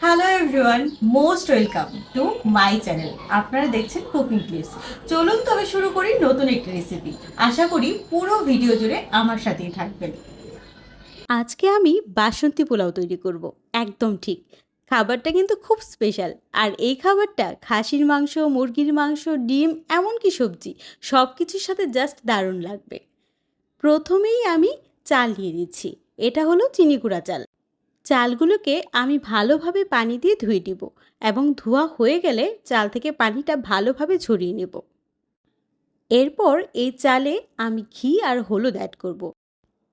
Hello everyone, most welcome to my channel. আপনারা দেখছেন cooking clips. চলুন তবে শুরু করি নতুন একটি রেসিপি। আশা করি পুরো ভিডিও জুড়ে আমার সাথেই থাকবেন। আজকে আমি বাসন্তী পোলাও তৈরি করব। একদম ঠিক, খাবারটা কিন্তু খুব স্পেশাল। আর এই খাবারটা খাসির মাংস, মুরগির মাংস, ডিম, এমনকি সবজি সব কিছুর সাথে জাস্ট দারুণ লাগবে। প্রথমেই আমি চাল নিয়ে নিচ্ছি। এটা হলো চিনি গুঁড়া চাল। চালগুলোকে আমি ভালোভাবে পানি দিয়ে ধুয়ে নেব এবং ধোয়া হয়ে গেলে চাল থেকে পানিটা ভালোভাবে ঝরিয়ে নেব। এরপর এই চালে আমি ঘি আর হলুদ অ্যাড করব।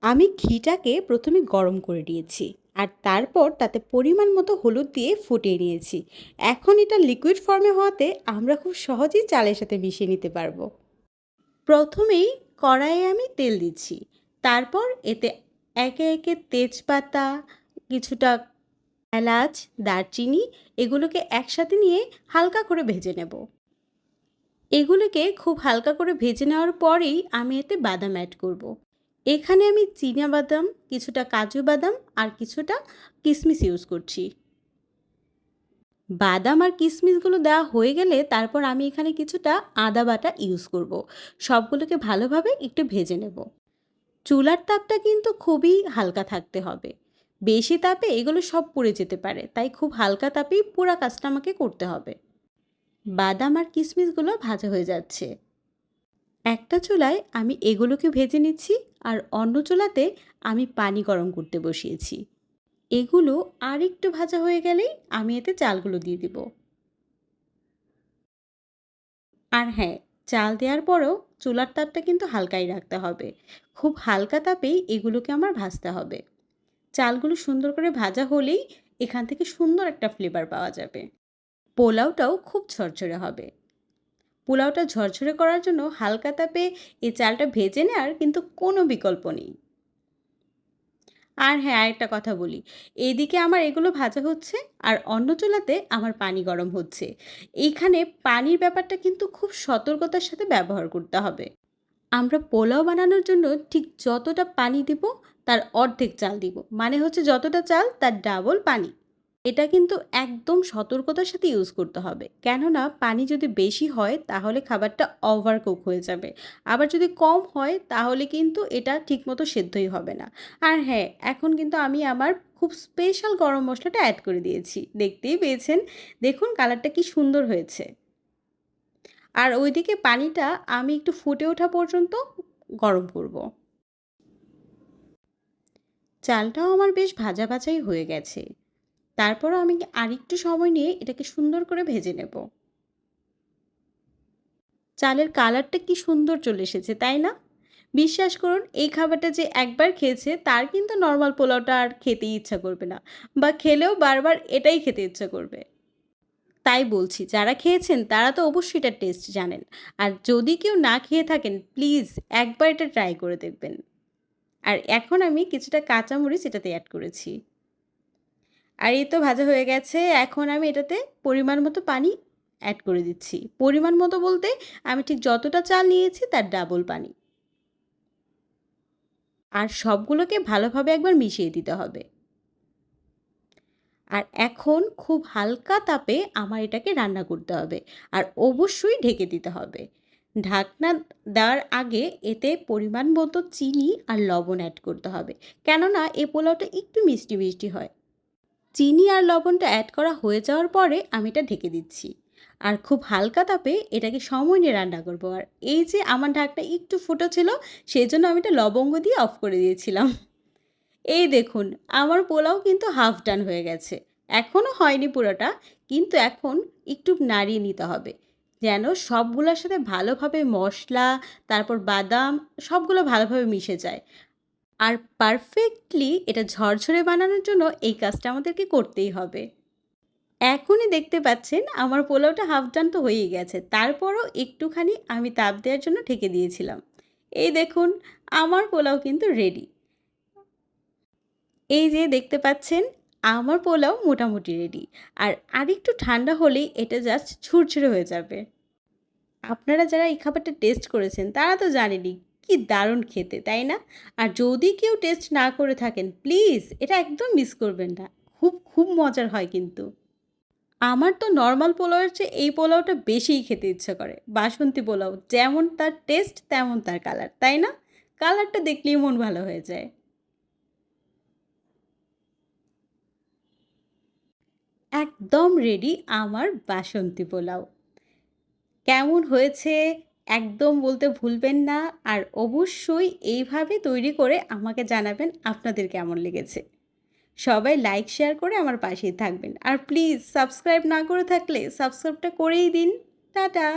আমি ঘিটাকে প্রথমে গরম করে নিয়েছি আর তারপর তাতে পরিমাণ মতো হলুদ দিয়ে ফুটিয়ে নিয়েছি। এখন এটা লিকুইড ফর্মে হওয়াতে আমরা খুব সহজেই চালের সাথে মিশিয়ে নিতে পারবো। প্রথমেই কড়াইয়ে আমি তেল দিচ্ছি, তারপর এতে একে একে তেজপাতা, কিছুটা এলাচ, দারচিনি এগুলোকে একসাথে নিয়ে হালকা করে ভেজে নেব। এগুলোকে খুব হালকা করে ভেজে নেওয়ার পরেই আমি এতে বাদাম অ্যাড করব। এখানে আমি চীনা বাদাম, কিছুটা কাজু বাদাম আর কিছুটা কিশমিশ ইউজ করছি। বাদাম আর কিশমিশগুলো দেওয়া হয়ে গেলে তারপর আমি এখানে কিছুটা আদা বাটা ইউজ করব। সবগুলোকে ভালোভাবে একটু ভেজে নেব। চুলার তাপটা কিন্তু খুবই হালকা থাকতে হবে। বেশি তাপে এগুলো সব পুড়ে যেতে পারে, তাই খুব হালকা তাপেই পুরো কাজটা আমাকে করতে হবে। বাদাম আর কিশমিশগুলো ভাজা হয়ে যাচ্ছে। একটা চুলায় আমি এগুলোকে ভেজে নিচ্ছি আর অন্য চুলাতে আমি পানি গরম করতে বসিয়েছি। এগুলো আর একটু ভাজা হয়ে গেলেই আমি এতে চালগুলো দিয়ে দিব। আর হ্যাঁ, চাল দেওয়ার পরেও চুলার তাপটা কিন্তু হালকাই রাখতে হবে। খুব হালকা তাপেই এগুলোকে আমার ভাজতে হবে। চালগুলো সুন্দর করে ভাজা হলেই এখান থেকে সুন্দর একটা ফ্লেভার পাওয়া যাবে। পোলাওটাও খুব ঝরঝরে হবে। পোলাওটা ঝরঝরে করার জন্য হালকা তাপে এই চালটা ভেজে নেওয়ার কিন্তু কোনো বিকল্প নেই। আর হ্যাঁ, আরেকটা কথা বলি, এইদিকে আমার এগুলো ভাজা হচ্ছে আর অন্য চুলাতে আমার পানি গরম হচ্ছে। এইখানে পানির ব্যাপারটা কিন্তু খুব সতর্কতার সাথে ব্যবহার করতে হবে। আমরা পোলাও বানানোর জন্য ঠিক যতটা পানি দিব তার অর্ধেক চাল দিব, মানে হচ্ছে যতটা চাল তার ডাবল পানি। এটা কিন্তু একদম সতর্কতার সাথে ইউজ করতে হবে, কেননা পানি যদি বেশি হয় তাহলে খাবারটা ওভার কুক হয়ে যাবে, আবার যদি কম হয় তাহলে কিন্তু এটা ঠিকমতো সেদ্ধই হবে না। আর হ্যাঁ, এখন কিন্তু আমি আমার খুব স্পেশাল গরম মশলাটা অ্যাড করে দিয়েছি, দেখতেই পেয়েছেন। দেখুন কালারটা কি সুন্দর হয়েছে। আর ওইদিকে পানিটা আমি একটু ফুটে ওঠা পর্যন্ত গরম করব। চালটাও আমার বেশ ভাজা ভাজাই হয়ে গেছে। তারপরও আমি আরেকটু সময় নিয়ে এটাকে সুন্দর করে ভেজে নেব। চালের কালারটা কি সুন্দর চলে এসেছে, তাই না? বিশ্বাস করুন, এই খাবারটা যে একবার খেয়েছে তার কিন্তু নর্মাল পোলাওটা আর খেতেই ইচ্ছা করবে না, বা খেলেও বারবার এটাই খেতে ইচ্ছা করবে। তাই বলছি, যারা খেয়েছেন তারা তো অবশ্যই এটার টেস্ট জানেন। আর যদি কেউ না খেয়ে থাকেন, প্লিজ একবার এটা ট্রাই করে দেখবেন। আর এখন আমি কিছুটা কাঁচামরিচ এটাতে অ্যাড করেছি। আর এই তো ভাজা হয়ে গেছে। এখন আমি এটাতে পরিমাণ মতো পানি অ্যাড করে দিচ্ছি। পরিমাণ মতো বলতে আমি ঠিক যতটা চাল নিয়েছি তার ডাবল পানি। আর সবগুলোকে ভালোভাবে একবার মিশিয়ে দিতে হবে। আর এখন খুব হালকা তাপে আমার এটাকে রান্না করতে হবে। আর অবশ্যই ঢেকে দিতে হবে। ঢাকনা দেওয়ার আগে এতে পরিমাণ মতো চিনি আর লবণ অ্যাড করতে হবে। কেননা এই পোলাওটা একটু মিষ্টি মিষ্টি হয়। চিনি আর লবণটা অ্যাড করা হয়ে যাওয়ার পরে আমি এটা ঢেকে দিচ্ছি। আর খুব হালকা তাপে এটাকে সময় নিয়ে রান্না করব। আর এই যে আমার ঢাকনা একটু ফুটো ছিল, সেজন্য আমি এটা লবঙ্গ দিয়ে অফ করে দিয়েছিলাম। এই দেখুন, আমার পোলাও কিন্তু হাফ ডান হয়ে গেছে। এখনও হয়নি পুরোটা, কিন্তু এখন একটু নাড়িয়ে নিতে হবে, যেন সবগুলোর সাথে ভালোভাবে মশলা, তারপর বাদাম সবগুলো ভালোভাবে মিশে যায়। আর পারফেক্টলি এটা ঝরঝরে বানানোর জন্য এই কাজটা আমাদেরকে করতেই হবে। এখনই দেখতে পাচ্ছেন আমার পোলাওটা হাফ ডান তো হয়েই গেছে। তারপরও একটুখানি আমি তাপ দেওয়ার জন্য ঢেকে দিয়েছিলাম। এই দেখুন, আমার পোলাও কিন্তু রেডি। এই যে দেখতে পাচ্ছেন, আমার পোলাও মোটামুটি রেডি। আর আরেকটু ঠান্ডা হলেই এটা জাস্ট ঝুরঝুরে হয়ে যাবে। আপনারা যারা এই খাবারটা টেস্ট করেছেন তারা তো জানেনই কি দারুণ খেতে, তাই না? আর যদি কেউ টেস্ট না করে থাকেন, প্লিজ এটা একদম মিস করবেন না। খুব খুব মজার হয় কিন্তু। আমার তো নর্মাল পোলাওয়ের চেয়ে এই পোলাওটা বেশিই খেতে ইচ্ছা করে। বাসন্তী পোলাও যেমন তার টেস্ট তেমন তার কালার, তাই না? কালারটা দেখলেই মন ভালো হয়ে যায়। একদম রেডি আমার বাসন্তী পোলাও। কেমন হয়েছে একদম বলতে ভুলবেন না। আর অবশ্যই এইভাবে তৈরি করে আমাকে জানাবেন আপনাদের কেমন লেগেছে। সবাই লাইক শেয়ার করে আমার পাশেই থাকবেন। আর প্লিজ সাবস্ক্রাইব না করে থাকলে সাবস্ক্রাইবটা করেই দিন। টাটা।